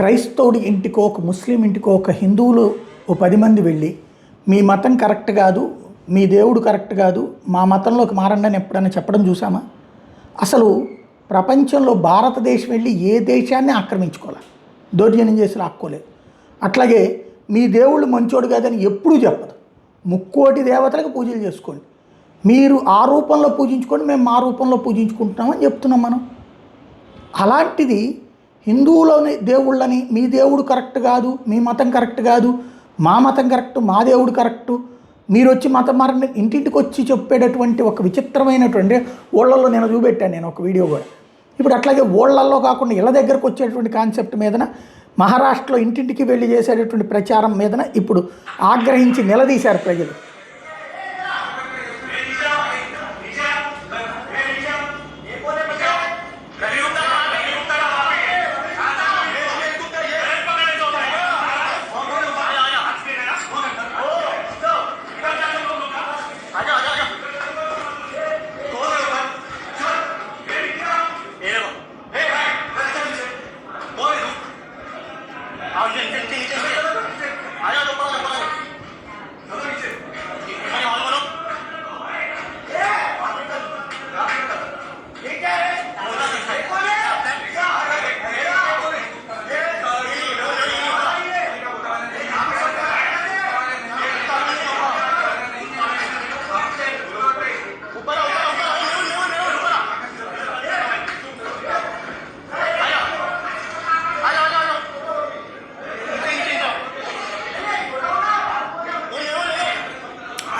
క్రైస్తవుడి ఇంటికో, ఒక ముస్లిం ఇంటికో, ఒక హిందువులు ఓ 10 మంది వెళ్ళి మీ మతం కరెక్ట్ కాదు, మీ దేవుడు కరెక్ట్ కాదు, మా మతంలోకి మారండి అని ఎప్పుడైనా చెప్పడం చూసామా? అసలు ప్రపంచంలో భారతదేశం వెళ్ళి ఏ దేశాన్ని ఆక్రమించుకోవాలి, దౌర్జన్యం చేసి లాక్కోలేదు. అట్లాగే మీ దేవుళ్ళు మంచోడు కాదని ఎప్పుడూ చెప్పదు. ముక్కోటి దేవతలకు పూజలు చేసుకోండి, మీరు ఆ రూపంలో పూజించుకోండి, మేము మా రూపంలో పూజించుకుంటున్నామని చెప్తున్నాం మనం. అలాంటిది హిందువులోని దేవుళ్ళని మీ దేవుడు కరెక్ట్ కాదు, మీ మతం కరెక్ట్ కాదు, మా మతం కరెక్ట్, మా దేవుడు కరెక్టు, మీరు వచ్చి మతం మారండి ఇంటింటికి వచ్చి చెప్పేటటువంటి ఒక విచిత్రమైనటువంటి ఊళ్ళల్లో నేను చూపెట్టాను, నేను ఒక వీడియో కూడా. ఇప్పుడు అట్లాగే ఊళ్ళల్లో కాకుండా ఇళ్ళ దగ్గరకు వచ్చేటువంటి కాన్సెప్ట్ మీదన మహారాష్ట్రలో ఇంటింటికి వెళ్ళి చేసేటటువంటి ప్రచారం మీదన ఇప్పుడు ఆగ్రహించి నిలదీశారు ప్రజలు.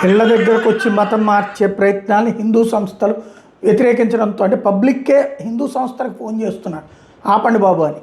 ఇళ్ల దగ్గరకు వచ్చి మతం మార్చే ప్రయత్నాన్ని హిందూ సంస్థలు వ్యతిరేకించడంతో, అంటే పబ్లిక్కే హిందూ సంస్థలకు ఫోన్ చేస్తున్నారు ఆపండి బాబు అని.